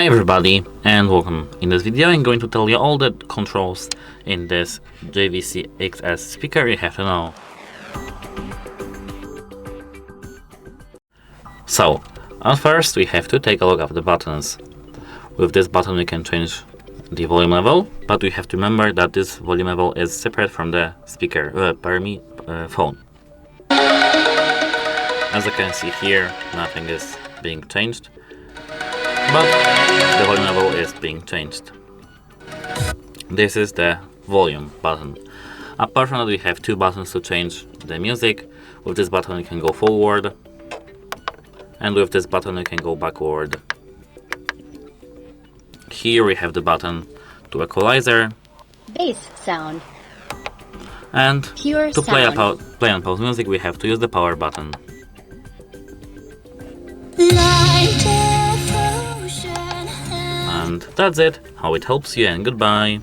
Hey everybody, and welcome. In this video I'm going to tell you all the controls in this JVC XS speaker you have to know. So, at first we have to take a look at the buttons. With this button we can change the volume level, but we have to remember that this volume level is separate from the speaker, phone. As you can see here, nothing is being changed, but the volume level is being changed. This is the volume button. Apart from that, we have two buttons to change the music. With this button you can go forward, and with this button you can go backward. Here we have the button to equalizer, bass sound, and pure to play sound. and pause music we have to use the power button. And that's it, how it helps you, and goodbye.